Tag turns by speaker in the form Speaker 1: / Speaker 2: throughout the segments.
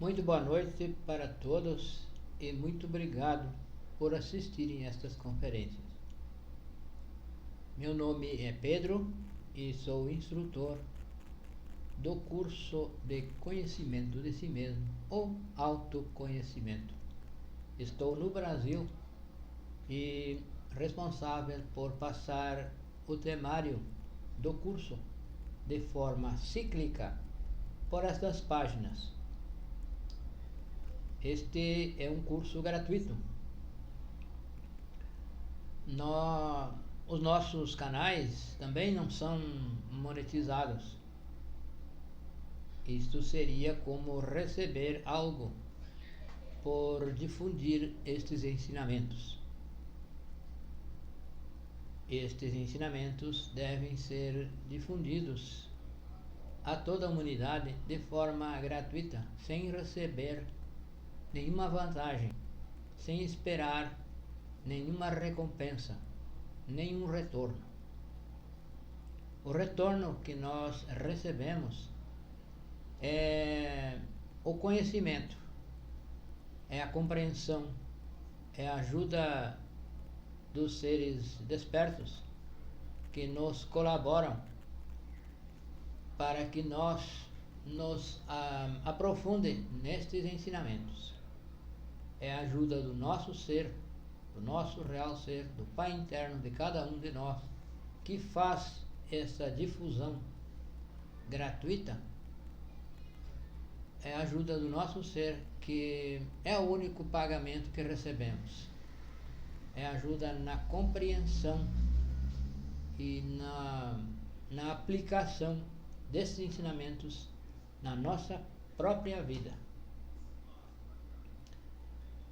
Speaker 1: Muito boa noite para todos e muito obrigado por assistirem estas conferências. Meu nome é Pedro e sou instrutor do curso de conhecimento de si mesmo ou autoconhecimento. Estou no Brasil e responsável por passar o temário do curso de forma cíclica por estas páginas. Este é um curso gratuito. Os nossos canais também não são monetizados. Isto seria como receber algo por difundir estes ensinamentos. Estes ensinamentos devem ser difundidos a toda a humanidade de forma gratuita, sem receber nenhuma vantagem, sem esperar nenhuma recompensa, nenhum retorno. O retorno que nós recebemos é o conhecimento, é a compreensão, é a ajuda dos seres despertos que nos colaboram para que nós nos aprofunde nestes ensinamentos. É a ajuda do nosso ser, do nosso real ser, do Pai interno de cada um de nós, que faz essa difusão gratuita. É a ajuda do nosso ser que é o único pagamento que recebemos. É a ajuda na compreensão e na aplicação desses ensinamentos na nossa própria vida.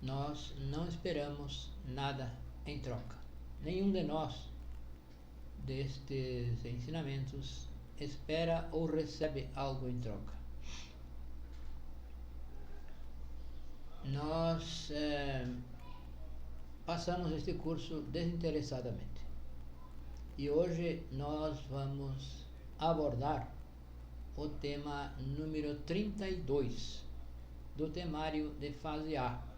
Speaker 1: Nós não esperamos nada em troca. Nenhum de nós, destes ensinamentos, espera ou recebe algo em troca. Nós passamos este curso desinteressadamente. E hoje nós vamos abordar o tema número 32 do temário de fase A.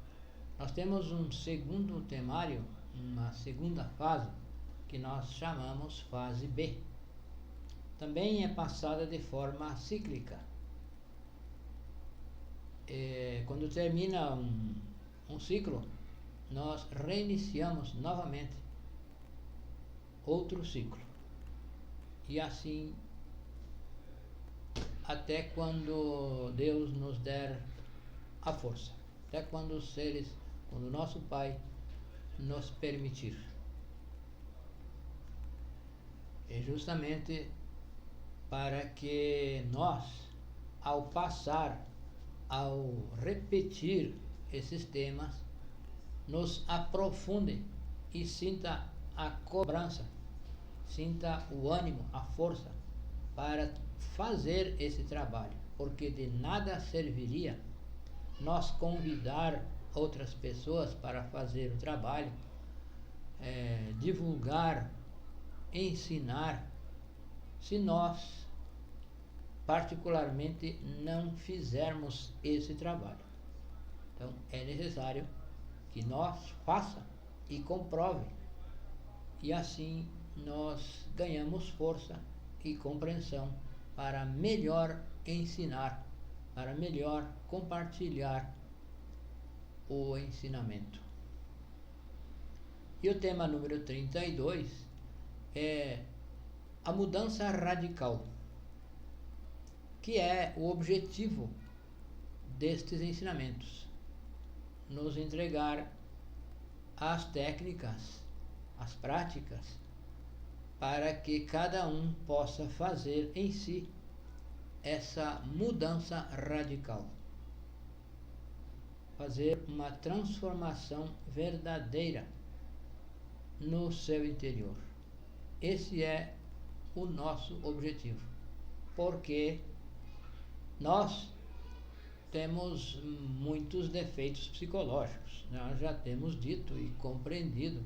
Speaker 1: Nós temos um segundo temário, uma segunda fase, que nós chamamos fase B. Também é passada de forma cíclica. Quando termina um ciclo, nós reiniciamos novamente outro ciclo. E assim até quando Deus nos der a força, até quando o nosso Pai nos permitir. É justamente para que nós, ao repetir esses temas, nos aprofunde e sinta a cobrança, sinta o ânimo, a força para fazer esse trabalho, porque de nada serviria nós convidar outras pessoas para fazer o trabalho, divulgar, ensinar, se nós particularmente não fizermos esse trabalho. Então é necessário que nós façamos e comprove, e assim nós ganhamos força e compreensão para melhor ensinar, para melhor compartilhar o ensinamento. E o tema número 32 é a mudança radical, que é o objetivo destes ensinamentos: nos entregar as técnicas, as práticas, para que cada um possa fazer em si essa mudança radical, fazer uma transformação verdadeira no seu interior. Esse é o nosso objetivo, porque nós temos muitos defeitos psicológicos. Nós já temos dito e compreendido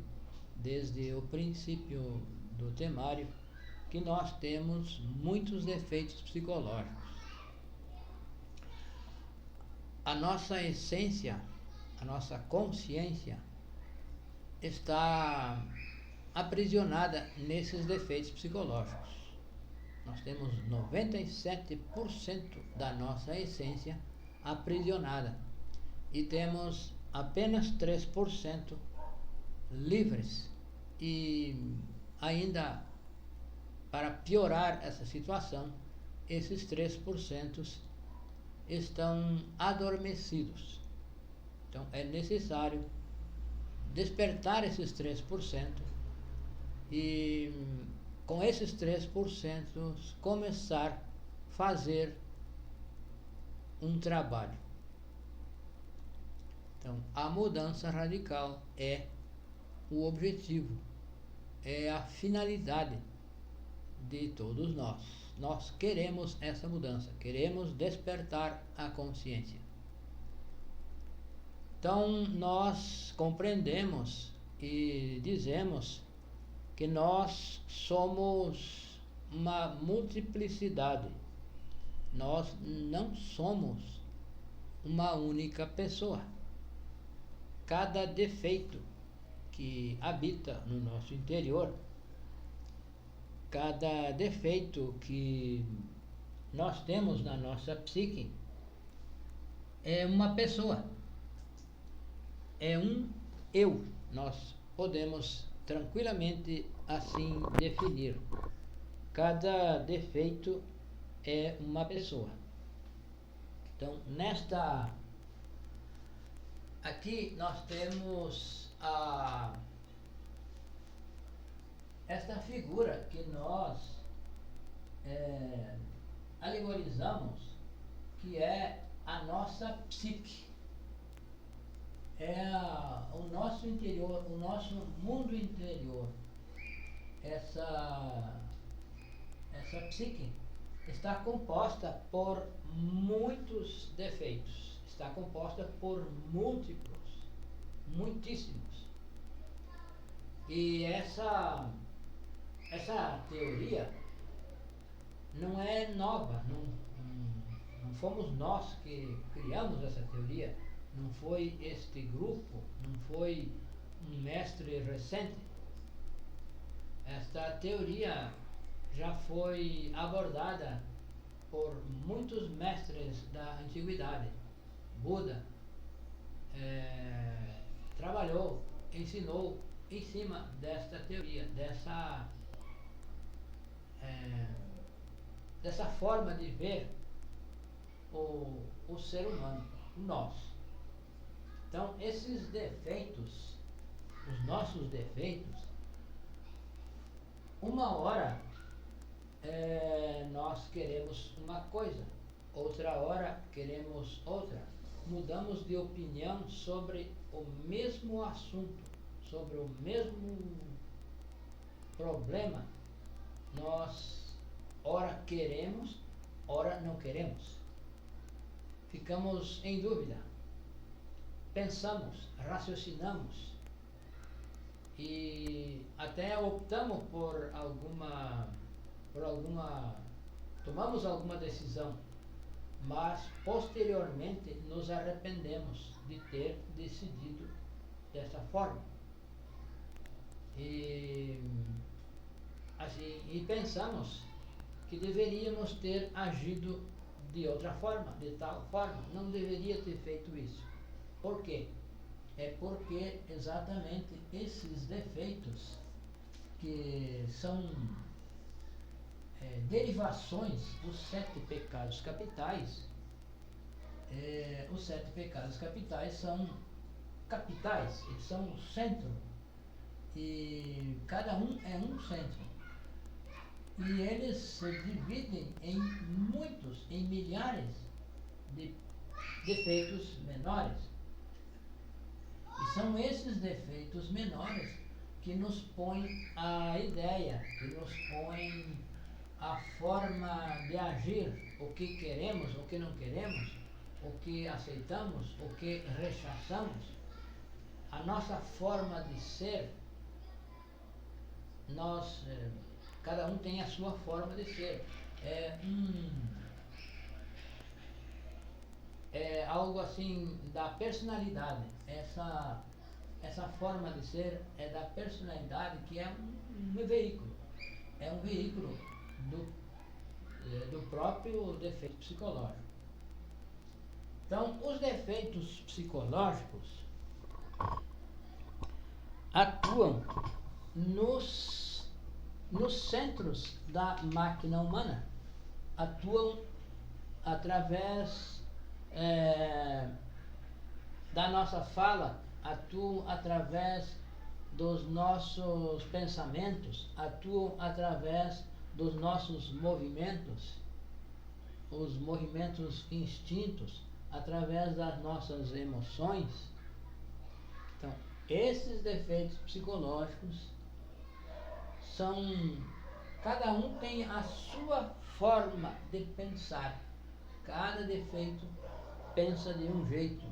Speaker 1: desde o princípio do temário que nós temos muitos defeitos psicológicos. a nossa essência, a nossa consciência está aprisionada nesses defeitos psicológicos. Nós temos 97% da nossa essência aprisionada e temos apenas 3% livres. E ainda, para piorar essa situação, esses 3% estão adormecidos. Então é necessário despertar esses 3% e com esses 3% começar a fazer um trabalho. Então a mudança radical é o objetivo, é a finalidade de todos nós. Nós queremos essa mudança, queremos despertar a consciência. Então nós compreendemos e dizemos que nós somos uma multiplicidade. Nós não somos uma única pessoa. Cada defeito que habita no nosso interior, cada defeito que nós temos na nossa psique é uma pessoa, é um eu. Nós podemos tranquilamente assim definir. Cada defeito é uma pessoa. Então, aqui nós temos esta figura que nós alegorizamos, que é a nossa psique. É o nosso interior, o nosso mundo interior. Essa psique está composta por muitos defeitos, está composta por múltiplos, muitíssimos. E essa teoria não é nova, não fomos nós que criamos essa teoria. Não foi este grupo, não foi um mestre recente. Esta teoria já foi abordada por muitos mestres da antiguidade. Buda trabalhou, ensinou em cima desta teoria, dessa forma de ver o ser humano, nós. Então, esses defeitos, os nossos defeitos, uma hora nós queremos uma coisa, outra hora queremos outra. Mudamos de opinião sobre o mesmo assunto, sobre o mesmo problema. Nós ora queremos, ora não queremos. Ficamos em dúvida. Pensamos, raciocinamos e até optamos tomamos alguma decisão, mas posteriormente nos arrependemos de ter decidido dessa forma. E pensamos que deveríamos ter agido de outra forma, de tal forma, não deveria ter feito isso. Por quê? É porque exatamente esses defeitos, que são derivações dos 7 pecados capitais, os 7 pecados capitais são capitais, eles são o centro, e cada um é um centro. E eles se dividem em milhares de defeitos menores. E são esses defeitos menores que nos põem a ideia, que nos põem a forma de agir, o que queremos, o que não queremos, o que aceitamos, o que rechaçamos. A nossa forma de ser, cada um tem a sua forma de ser. algo assim da personalidade. Essa forma de ser é da personalidade, que é um veículo. É um veículo do próprio defeito psicológico. Então, os defeitos psicológicos atuam nos centros da máquina humana, atuam através da nossa fala, atuam através dos nossos pensamentos, atuam através dos nossos movimentos, os movimentos instintos, através das nossas emoções. Então, esses defeitos psicológicos cada um tem a sua forma de pensar. Cada defeito pensa de um jeito,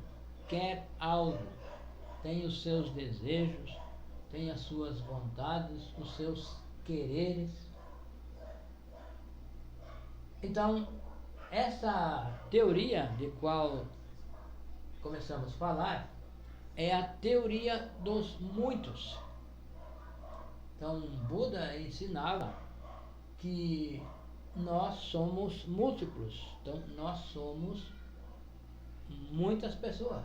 Speaker 1: quer algo, tem os seus desejos, tem as suas vontades, os seus quereres. Então, essa teoria de qual começamos a falar é a teoria dos muitos. Então, Buda ensinava que nós somos múltiplos. Então, nós somos muitas pessoas.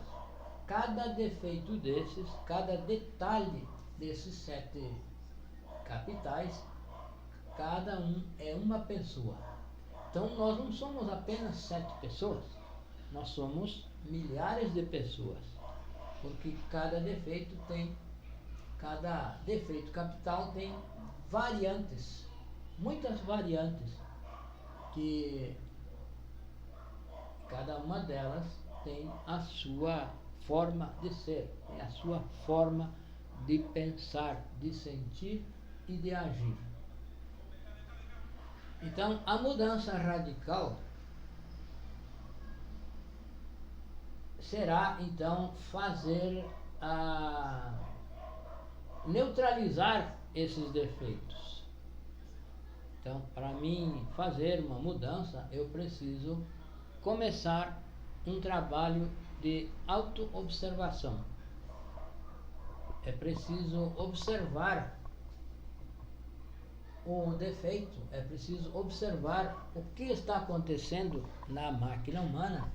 Speaker 1: Cada defeito desses, cada detalhe desses 7 capitais, cada um é uma pessoa. Então, nós não somos apenas 7 pessoas, nós somos milhares de pessoas, porque cada defeito capital tem variantes, muitas variantes, que cada uma delas tem a sua forma de ser, tem a sua forma de pensar, de sentir e de agir. Então, a mudança radical será, então, neutralizar esses defeitos. Então, para mim fazer uma mudança, eu preciso começar um trabalho de autoobservação. É preciso observar o defeito, é preciso observar o que está acontecendo na máquina humana,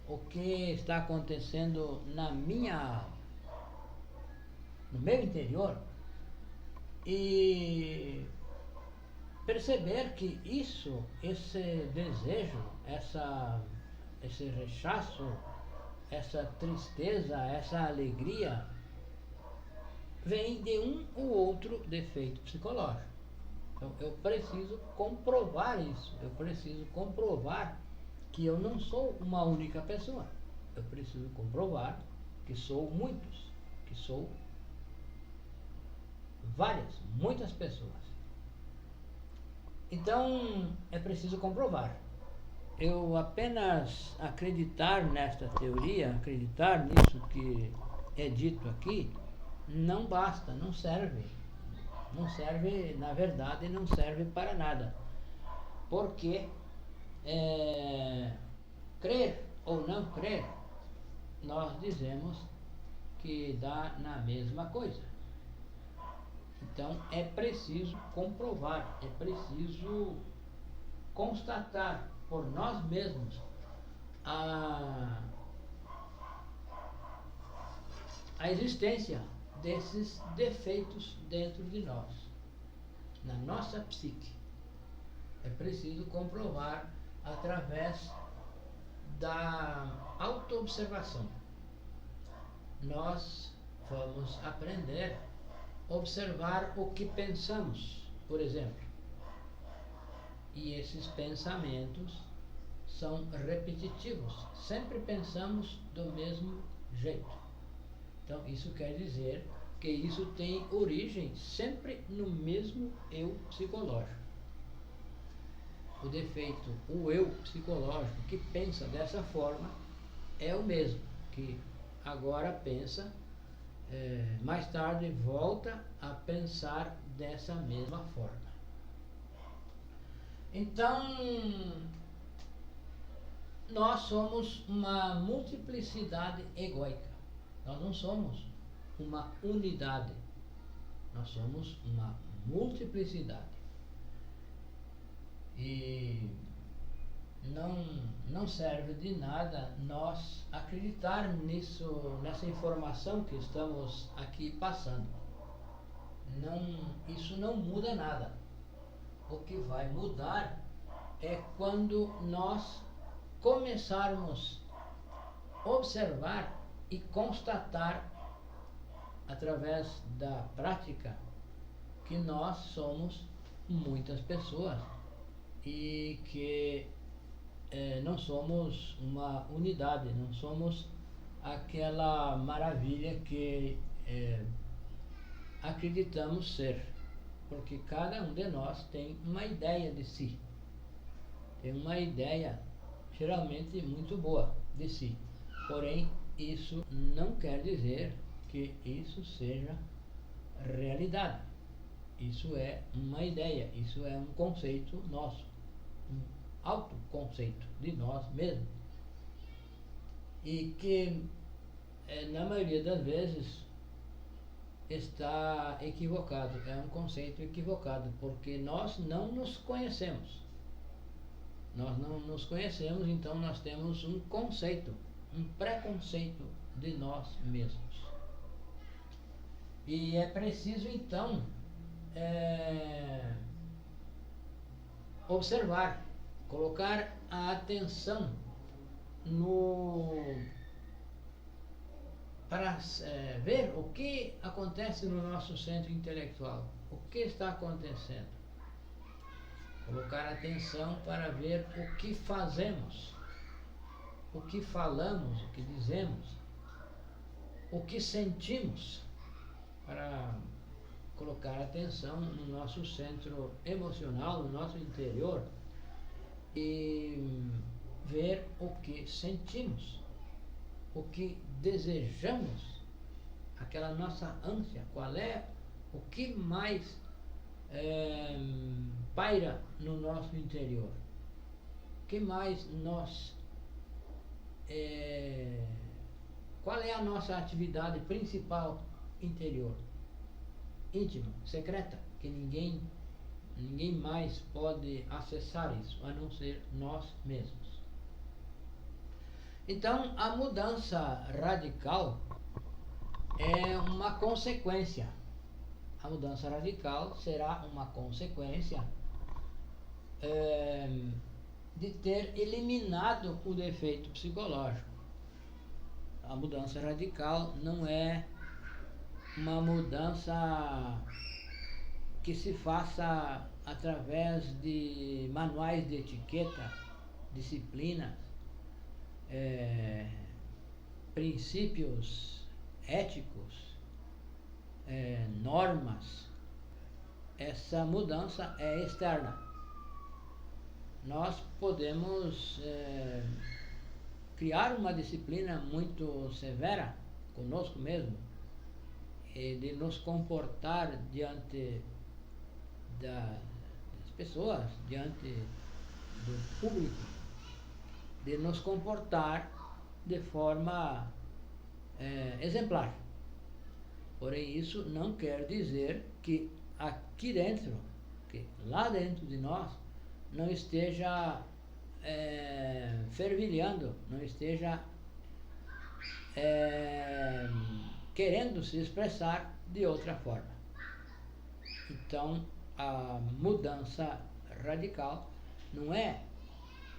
Speaker 1: o que está acontecendo no meu interior, e perceber que esse desejo, esse rechaço, essa tristeza, essa alegria, vem de um ou outro defeito psicológico. Então, eu preciso comprovar isso, eu preciso comprovar que eu não sou uma única pessoa. Eu preciso comprovar que sou muitos, que sou muitas pessoas. Então, é preciso comprovar. Eu apenas acreditar nesta teoria, acreditar nisso que é dito aqui, não basta, não serve. Não serve, na verdade, não serve para nada. Porque crer ou não crer, nós dizemos que dá na mesma coisa. Então, é preciso comprovar, é preciso constatar por nós mesmos a existência desses defeitos dentro de nós, na nossa psique. É preciso comprovar através da autoobservação. Nós vamos aprender a observar o que pensamos, por exemplo. E esses pensamentos são repetitivos. Sempre pensamos do mesmo jeito. Então, isso quer dizer que isso tem origem sempre no mesmo eu psicológico. O defeito, o eu psicológico que pensa dessa forma é o mesmo, que agora pensa, mais tarde volta a pensar dessa mesma forma. Então, nós somos uma multiplicidade egóica. Nós não somos uma unidade. Nós somos uma multiplicidade. E não serve de nada nós acreditar nisso, nessa informação que estamos aqui passando. Isso não muda nada. O que vai mudar é quando nós começarmos a observar e constatar através da prática que nós somos muitas pessoas e que não somos uma unidade, não somos aquela maravilha que acreditamos ser, porque cada um de nós tem uma ideia de si, tem uma ideia geralmente muito boa de si, porém isso não quer dizer que isso seja realidade. Isso é uma ideia, isso é um conceito nosso, um autoconceito de nós mesmos. E que, na maioria das vezes, está equivocado, é um conceito equivocado, porque nós não nos conhecemos. Nós não nos conhecemos, então nós temos um conceito, um preconceito de nós mesmos. E é preciso, então, observar, colocar a atenção para ver o que acontece no nosso centro intelectual, o que está acontecendo. Colocar atenção para ver o que fazemos, o que falamos, o que dizemos, o que sentimos, para colocar atenção no nosso centro emocional, no nosso interior, e ver o que sentimos, o que desejamos, aquela nossa ânsia, qual é o que mais paira no nosso interior, o que mais nós qual é a nossa atividade principal interior, íntima, secreta, que ninguém mais pode acessar isso, a não ser nós mesmos. Então, a mudança radical é uma consequência. A mudança radical será uma consequência de ter eliminado o defeito psicológico. A mudança radical não é uma mudança que se faça através de manuais de etiqueta, disciplinas, princípios éticos, normas. Essa mudança é externa. Nós podemos criar uma disciplina muito severa conosco mesmo, de nos comportar diante das pessoas, diante do público, de nos comportar de forma exemplar. Porém, isso não quer dizer que aqui dentro, que lá dentro de nós, não esteja fervilhando, não esteja querendo se expressar de outra forma. Então, a mudança radical não é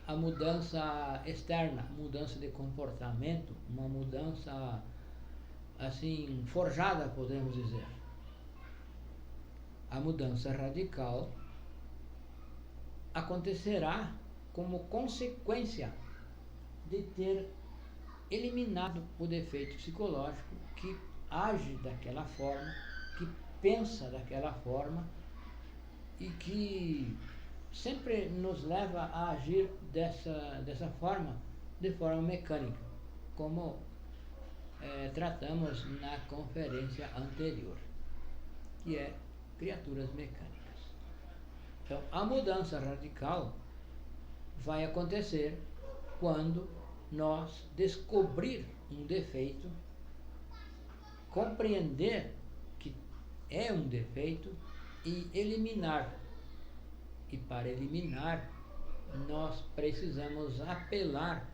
Speaker 1: a mudança externa, mudança de comportamento, uma mudança assim forjada, podemos dizer. A mudança radical acontecerá como consequência de ter eliminado o defeito psicológico que age daquela forma, que pensa daquela forma e que sempre nos leva a agir dessa forma, de forma mecânica, como tratamos na conferência anterior, que é criaturas mecânicas. Então, a mudança radical vai acontecer quando nós descobrir um defeito, compreender que é um defeito e eliminar. E para eliminar, nós precisamos apelar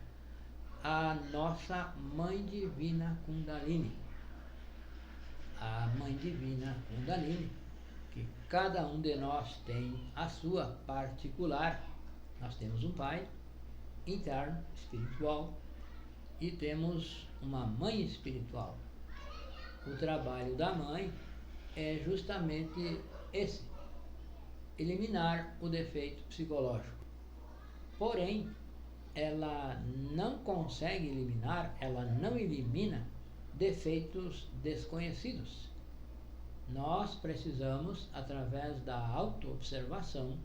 Speaker 1: à nossa Mãe Divina Kundalini. A Mãe Divina Kundalini, que cada um de nós tem a sua particular. Nós temos um pai interno, espiritual, e temos uma mãe espiritual. O trabalho da mãe é justamente esse: eliminar o defeito psicológico. Porém, ela não consegue eliminar, ela não elimina defeitos desconhecidos. Nós precisamos, através da autoobservação,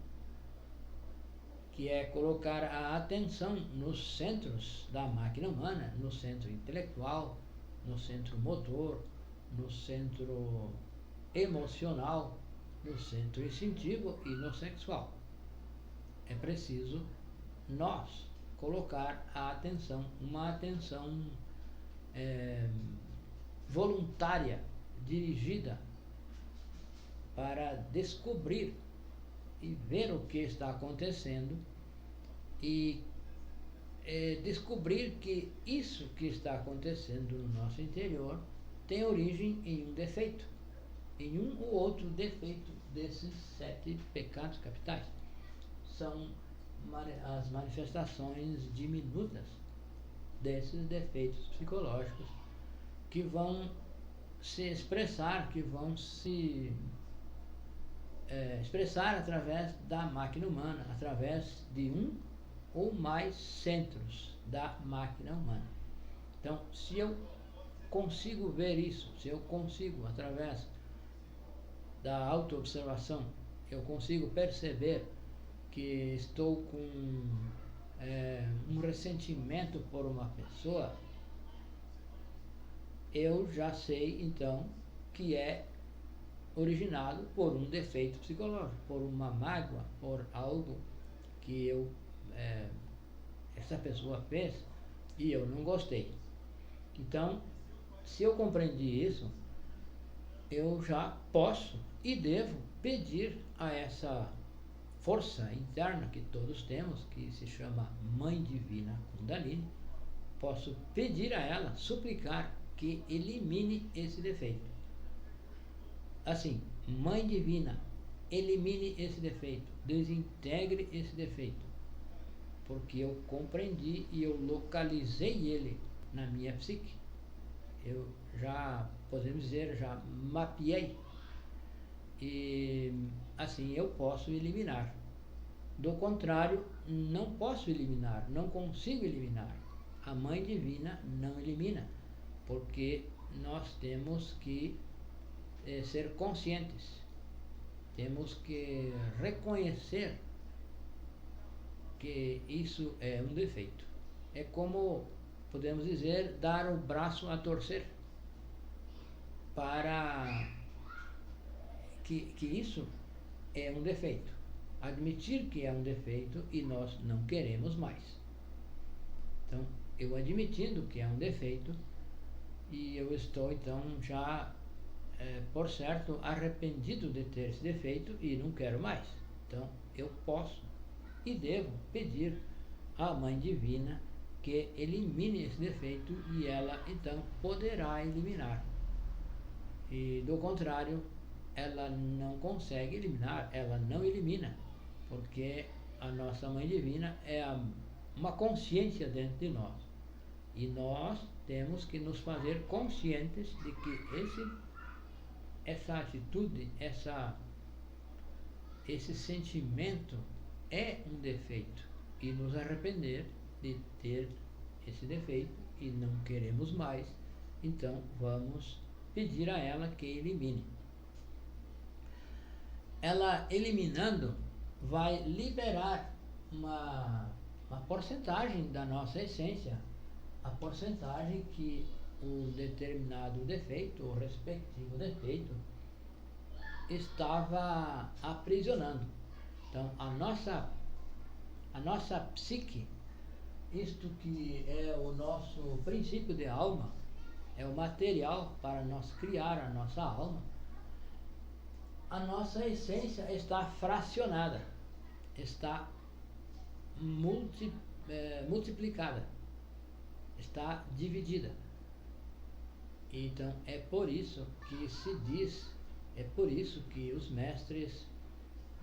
Speaker 1: que é colocar a atenção nos centros da máquina humana, no centro intelectual, no centro motor, no centro emocional, no centro instintivo e no sexual. É preciso nós colocar a atenção, uma atenção voluntária, dirigida para descobrir e ver o que está acontecendo e descobrir que isso que está acontecendo no nosso interior tem origem em um defeito, em um ou outro defeito desses 7 pecados capitais. São as manifestações diminutas desses defeitos psicológicos que vão se expressar, que vão se expressar através da máquina humana, através de um ou mais centros da máquina humana. Então, se eu consigo ver isso, se eu consigo, através da autoobservação, eu consigo perceber que estou com um ressentimento por uma pessoa, eu já sei então que é originado por um defeito psicológico, por uma mágoa, por algo que essa pessoa fez e eu não gostei. Então, se eu compreendi isso, eu já posso e devo pedir a essa força interna que todos temos, que se chama Mãe Divina Kundalini, posso pedir a ela, suplicar que elimine esse defeito. Assim, Mãe Divina, elimine esse defeito, desintegre esse defeito, porque eu compreendi e eu localizei ele na minha psique. Eu já, podemos dizer, já mapeei e assim eu posso eliminar. Do contrário, não posso eliminar, não consigo eliminar. A Mãe Divina não elimina, porque nós temos que ser conscientes, temos que reconhecer que isso é um defeito. É como, podemos dizer, dar o braço a torcer para que isso é um defeito. Admitir que é um defeito e nós não queremos mais. Então, eu admitindo que é um defeito e eu estou então já, por certo, arrependido de ter esse defeito e não quero mais. Então, eu posso e devo pedir à Mãe Divina que elimine esse defeito e ela então poderá eliminar. E do contrário, ela não consegue eliminar, ela não elimina, porque a nossa Mãe Divina é uma consciência dentro de nós. E nós temos que nos fazer conscientes de que essa atitude, esse sentimento é um defeito e nos arrepender de ter esse defeito e não queremos mais, então vamos pedir a ela que elimine. Ela eliminando vai liberar uma porcentagem da nossa essência, a porcentagem que o determinado defeito, o respectivo defeito, estava aprisionando. Então, a nossa psique isto que é o nosso princípio de alma, é o material para nós criar a nossa alma, a nossa essência está fracionada, está multiplicada, está dividida. Então é por isso que se diz, é por isso que os mestres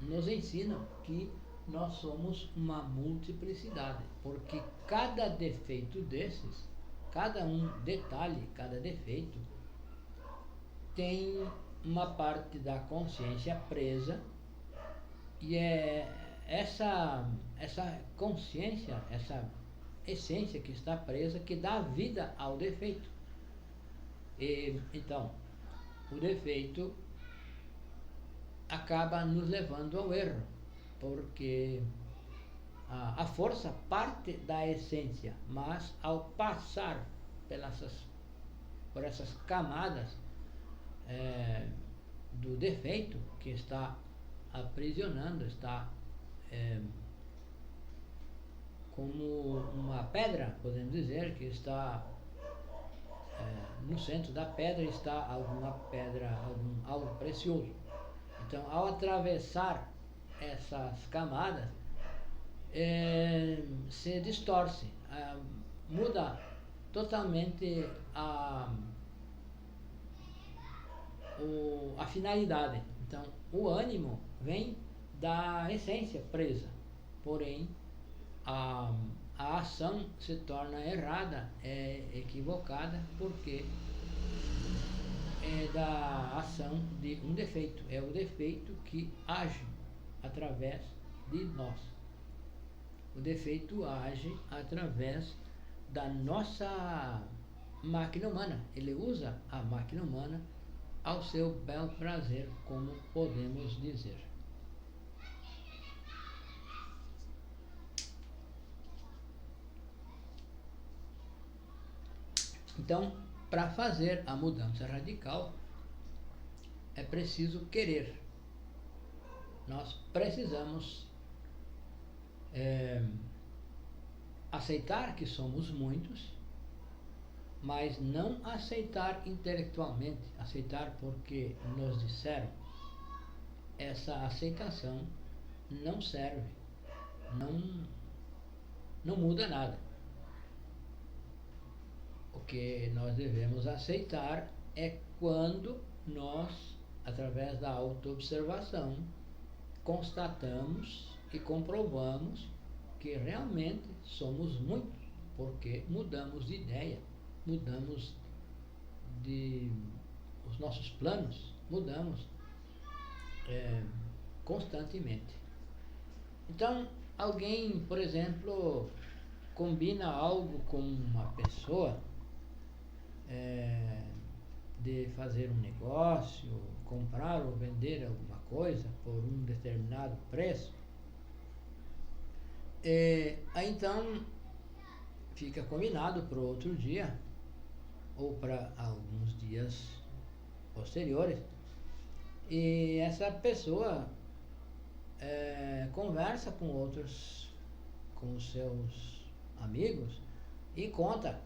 Speaker 1: nos ensinam que nós somos uma multiplicidade, porque cada defeito desses, cada um detalhe, cada defeito, tem uma parte da consciência presa, e é essa consciência, essa essência que está presa, que dá vida ao defeito. E então, o defeito acaba nos levando ao erro, porque a força parte da essência, mas ao passar por essas camadas do defeito que está aprisionando, está como uma pedra, podemos dizer, que está no centro da pedra está alguma pedra, algo precioso. Então, ao atravessar essas camadas, se distorce, muda totalmente a finalidade. Então, o ânimo vem da essência presa, porém a ação se torna errada, equivocada, porque é da ação de um defeito. É o defeito que age através de nós. O defeito age através da nossa máquina humana. Ele usa a máquina humana ao seu bel prazer, como podemos dizer. Então, para fazer a mudança radical, é preciso querer. Nós precisamos aceitar que somos muitos, mas não aceitar intelectualmente, aceitar porque nos disseram. Essa aceitação não serve, não muda nada. O que nós devemos aceitar é quando nós, através da autoobservação, constatamos e comprovamos que realmente somos muitos, porque mudamos de ideia, mudamos os nossos planos, mudamos constantemente. Então, alguém, por exemplo, combina algo com uma pessoa, de fazer um negócio, comprar ou vender alguma coisa por um determinado preço, aí então fica combinado para o outro dia ou para alguns dias posteriores, e essa pessoa conversa com os seus amigos e conta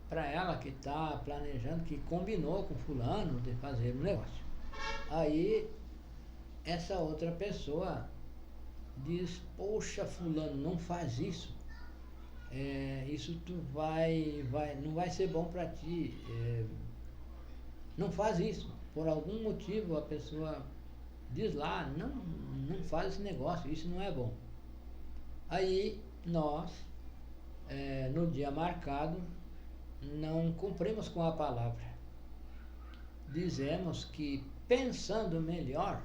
Speaker 1: para ela que está planejando, que combinou com fulano de fazer um negócio. Aí essa outra pessoa diz: poxa, fulano, não faz isso, isso não vai ser bom para ti, não faz isso. Por algum motivo a pessoa diz lá: não faz esse negócio, isso não é bom. Aí nós, no dia marcado, não cumprimos com a palavra. Dizemos que pensando melhor,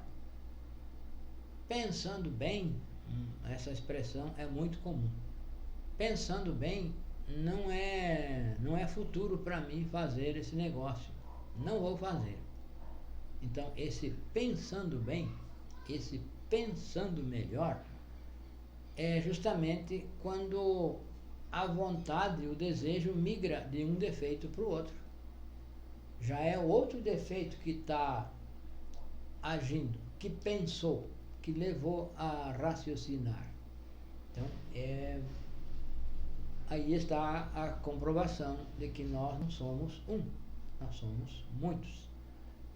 Speaker 1: pensando bem, essa expressão é muito comum. Pensando bem, não é futuro para mim fazer esse negócio. Não vou fazer. Então, esse pensando bem, esse pensando melhor, é justamente quando a vontade, o desejo migra de um defeito para o outro. Já é o outro defeito que está agindo, que pensou, que levou a raciocinar. Então, aí está a comprovação de que nós não somos um, nós somos muitos.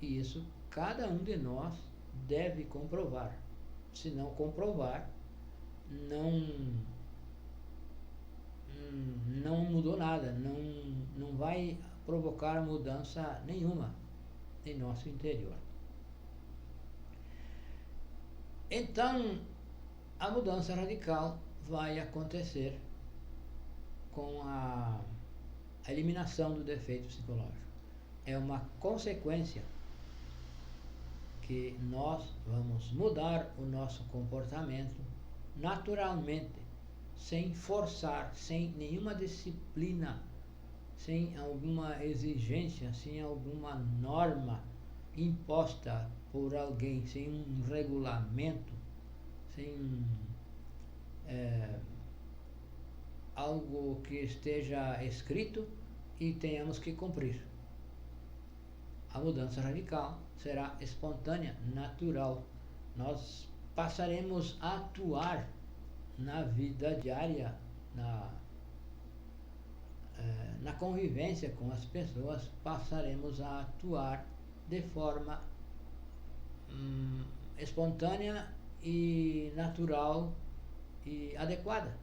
Speaker 1: E isso cada um de nós deve comprovar. Se não comprovar, não mudou nada, não vai provocar mudança nenhuma em nosso interior. Então, a mudança radical vai acontecer com a eliminação do defeito psicológico. É uma consequência que nós vamos mudar o nosso comportamento naturalmente, sem forçar, sem nenhuma disciplina, sem alguma exigência, sem alguma norma imposta por alguém, sem um regulamento, sem algo que esteja escrito e tenhamos que cumprir. A mudança radical será espontânea, natural. Nós passaremos a atuar na vida diária, na convivência com as pessoas, passaremos a atuar de forma espontânea e natural e adequada.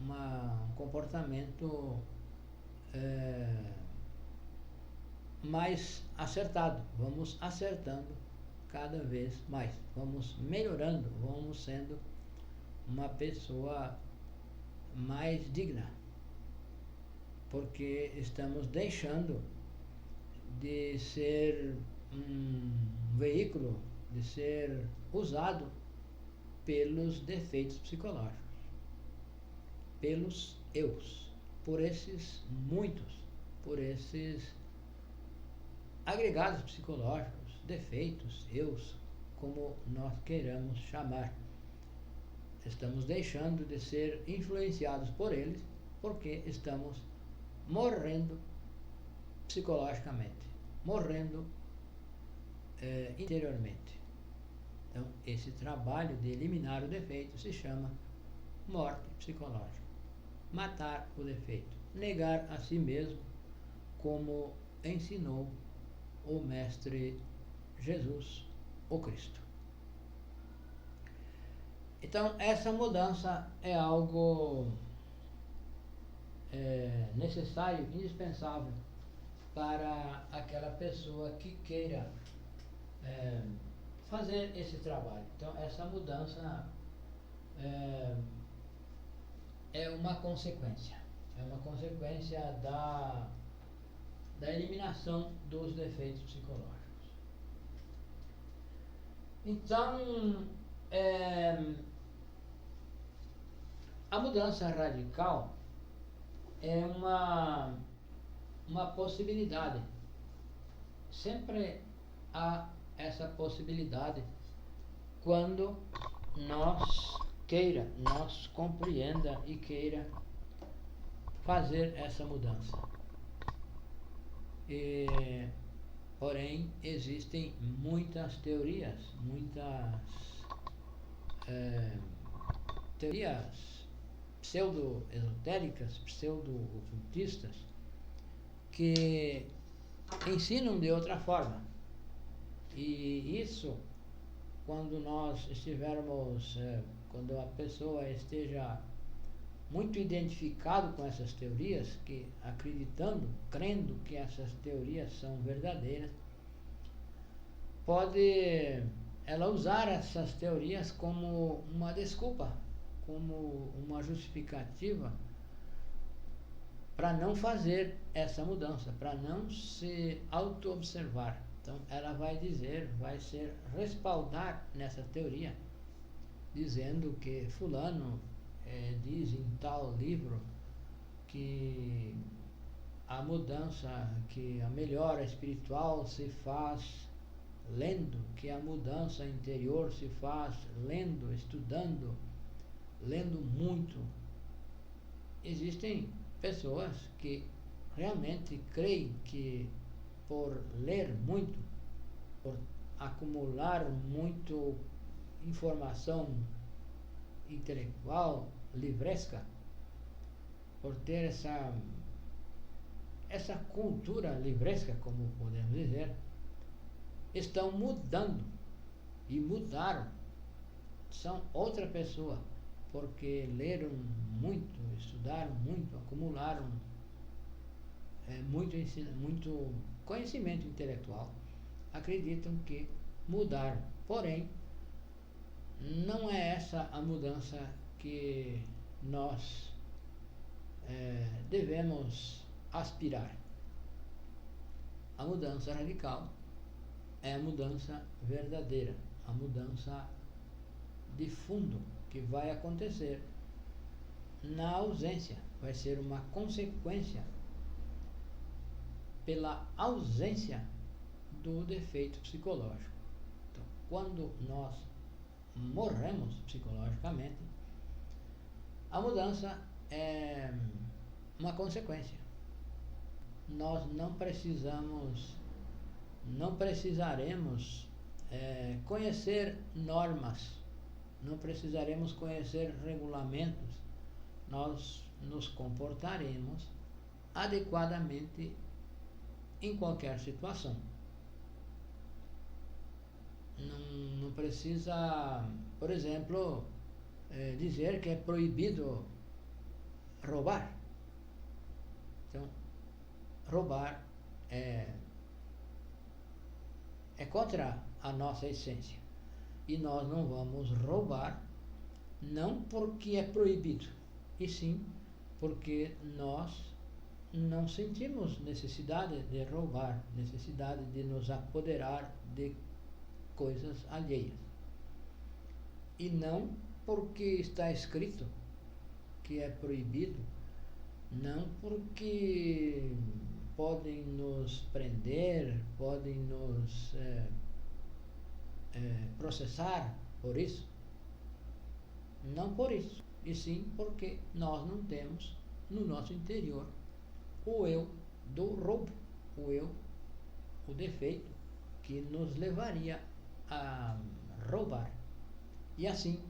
Speaker 1: Um comportamento mais acertado. Vamos acertando cada vez mais. Vamos melhorando, vamos sendo uma pessoa mais digna. Porque estamos deixando de ser um veículo, de ser usado pelos defeitos psicológicos, pelos eus, por esses muitos, por esses agregados psicológicos, defeitos, eus, como nós queiramos chamar. Estamos deixando de ser influenciados por eles porque estamos morrendo psicologicamente, morrendo interiormente. Então, esse trabalho de eliminar o defeito se chama morte psicológica. Matar o defeito, negar a si mesmo, como ensinou o Mestre Jesus, o Cristo. Então, essa mudança é algo necessário, indispensável para aquela pessoa que queira fazer esse trabalho. Então, essa mudança é uma consequência da eliminação dos defeitos psicológicos. Então, a mudança radical é uma possibilidade. Sempre há essa possibilidade quando nós compreenda e queira fazer essa mudança. Porém, existem muitas teorias, teorias pseudo-esotéricas, pseudo-ocultistas, que ensinam de outra forma. E isso, quando nós estivermos, quando a pessoa esteja muito identificado com essas teorias, que acreditando, crendo que essas teorias são verdadeiras, pode ela usar essas teorias como uma desculpa, como uma justificativa para não fazer essa mudança, para não se auto-observar. Então ela vai se respaldar nessa teoria, dizendo que fulano diz em tal livro que a mudança, que a melhora espiritual se faz lendo, que a mudança interior se faz lendo, estudando, lendo muito. Existem pessoas que realmente creem que por ler muito, por acumular muito informação intelectual, livresca, por ter essa cultura livresca, como podemos dizer, estão mudando e mudaram, são outra pessoa, porque leram muito, estudaram muito, acumularam muito conhecimento intelectual, acreditam que mudaram. Porém, não é essa a mudança que nós devemos aspirar. A mudança radical é a mudança verdadeira, a mudança de fundo que vai acontecer na ausência, vai ser uma consequência pela ausência do defeito psicológico. Então, quando nós morremos psicologicamente, a mudança é uma consequência. Nós não precisaremos conhecer normas, não precisaremos conhecer regulamentos, nós nos comportaremos adequadamente em qualquer situação. Não precisa, por exemplo, dizer que é proibido roubar. Então, roubar é contra a nossa essência. E nós não vamos roubar, não porque é proibido, e sim porque nós não sentimos necessidade de roubar, necessidade de nos apoderar de coisas alheias. E não porque está escrito que é proibido, não porque podem nos prender, podem nos processar por isso. Não por isso, e sim porque nós não temos no nosso interior o eu do roubo, o defeito que nos levaria a roubar. E assim,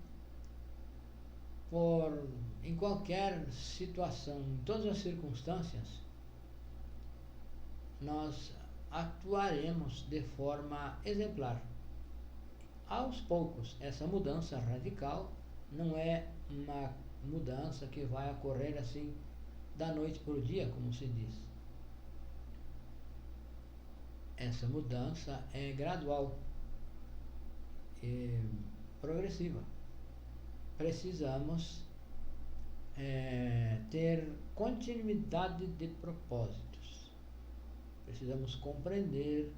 Speaker 1: em qualquer situação, em todas as circunstâncias, nós atuaremos de forma exemplar. Aos poucos, essa mudança radical não é uma mudança que vai ocorrer assim da noite para o dia, como se diz. Essa mudança é gradual e progressiva. Precisamos ter continuidade de propósitos. Precisamos compreender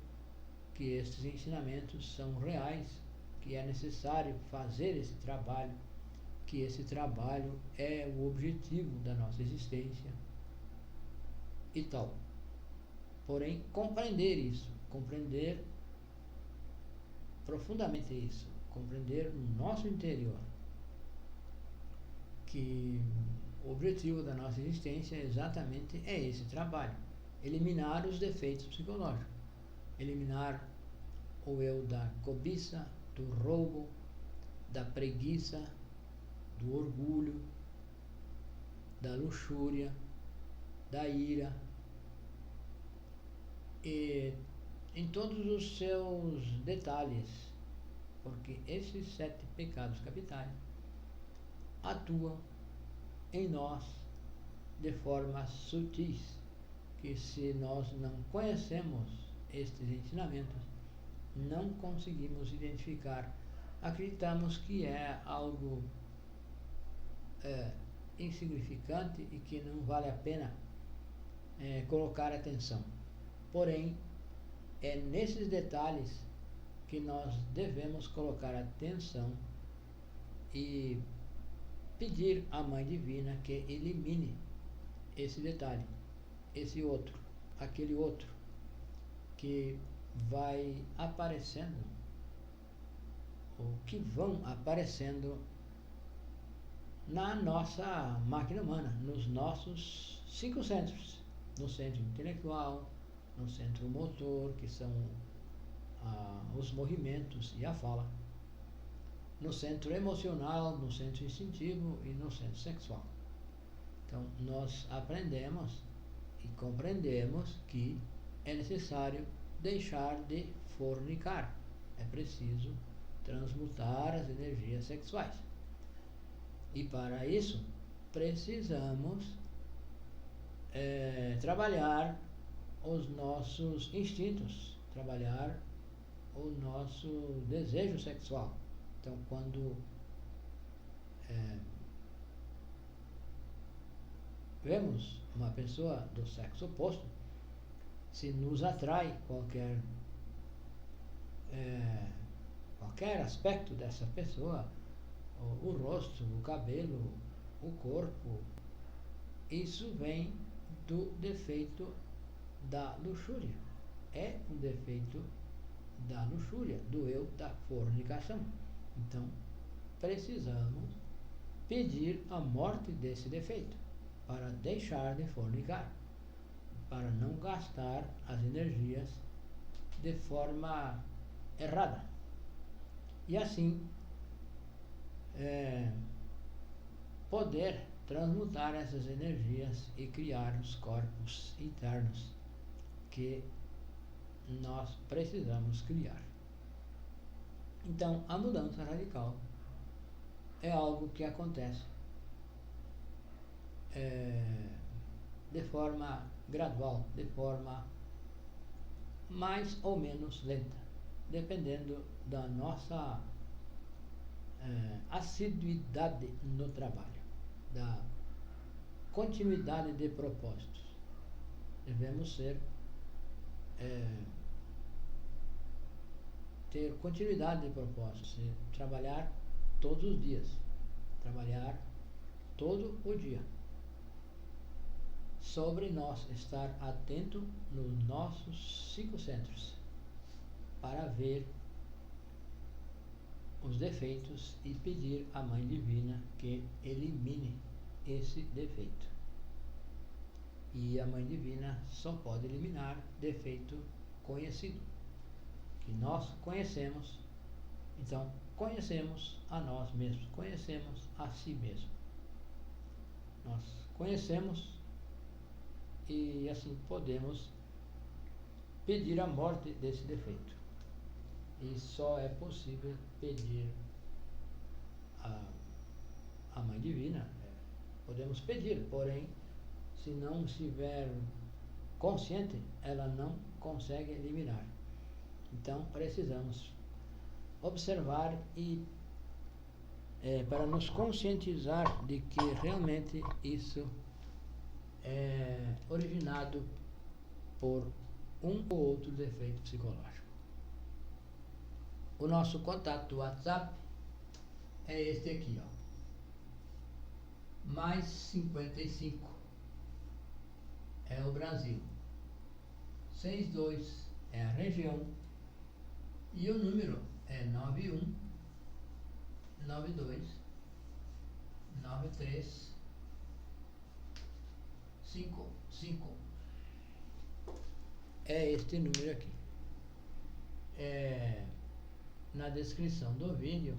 Speaker 1: que esses ensinamentos são reais, que é necessário fazer esse trabalho, que esse trabalho é o objetivo da nossa existência e tal. Porém, compreender isso, compreender profundamente isso, compreender no nosso interior que o objetivo da nossa existência exatamente é esse trabalho, eliminar os defeitos psicológicos, eliminar o eu da cobiça, do roubo, da preguiça, do orgulho, da luxúria, da ira, e em todos os seus detalhes, porque esses 7 pecados capitais atuam em nós de formas sutis, que se nós não conhecemos estes ensinamentos, não conseguimos identificar, acreditamos que é algo insignificante e que não vale a pena colocar atenção. Porém, é nesses detalhes que nós devemos colocar atenção e pedir à Mãe Divina que elimine esse detalhe, esse outro, aquele outro que vai aparecendo, ou que vão aparecendo na nossa máquina humana, nos nossos 5 centros, no centro intelectual, no centro motor, que são os movimentos e a fala, no centro emocional, no centro instintivo e no centro sexual. Então, nós aprendemos e compreendemos que é necessário deixar de fornicar. É preciso transmutar as energias sexuais. E para isso, precisamos trabalhar os nossos instintos, trabalhar o nosso desejo sexual. Então, quando vemos uma pessoa do sexo oposto, se nos atrai qualquer aspecto dessa pessoa, o rosto, o cabelo, o corpo, isso vem do defeito da luxúria. É um defeito da luxúria, do eu da fornicação. Então, precisamos pedir a morte desse defeito para deixar de fornicar, para não gastar as energias de forma errada. E assim, poder transmutar essas energias e criar os corpos internos que nós precisamos criar. Então, a mudança radical é algo que acontece de forma gradual, de forma mais ou menos lenta, dependendo da nossa assiduidade no trabalho, da continuidade de propósitos. Devemos ter continuidade de propósitos, trabalhar todos os dias, trabalhar todo o dia. Sobre nós estar atento nos nossos 5 centros para ver os defeitos e pedir à Mãe Divina que elimine esse defeito. E a Mãe Divina só pode eliminar defeito conhecido, que nós conhecemos. Então, conhecemos a nós mesmos, conhecemos a si mesmo. Nós conhecemos e assim podemos pedir a morte desse defeito. E só é possível pedir a Mãe Divina, podemos pedir, porém, se não estiver consciente, ela não consegue eliminar. Então, precisamos observar e para nos conscientizar de que realmente isso é originado por um ou outro defeito psicológico. O nosso contato do WhatsApp é este aqui, ó. Mais 55 é o Brasil, 62 é a região e o número é 91 92 93 55. É este número aqui. Na descrição do vídeo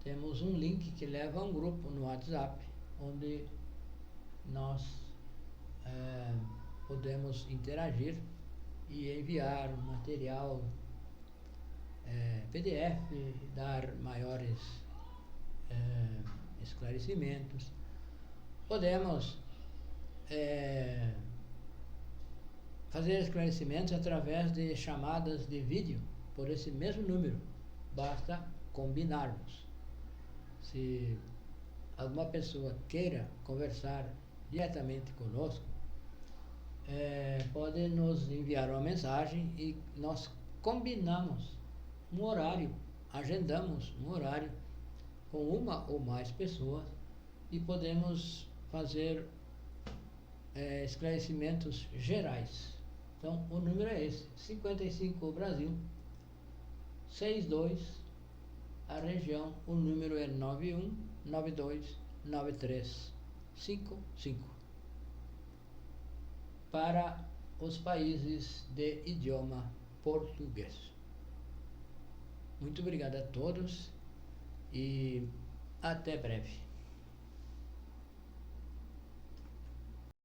Speaker 1: temos um link que leva a um grupo no WhatsApp, onde nós podemos interagir e enviar material PDF, dar maiores esclarecimentos. Podemos fazer esclarecimentos através de chamadas de vídeo por esse mesmo número. Basta combinarmos. Se alguma pessoa queira conversar diretamente conosco, pode nos enviar uma mensagem e nós combinamos um horário, agendamos um horário com uma ou mais pessoas e podemos fazer esclarecimentos gerais. Então, o número é esse, 55 o Brasil, 62 a região, o número é 91 92 93 55 para os países de idioma português. Muito obrigado a todos e até breve.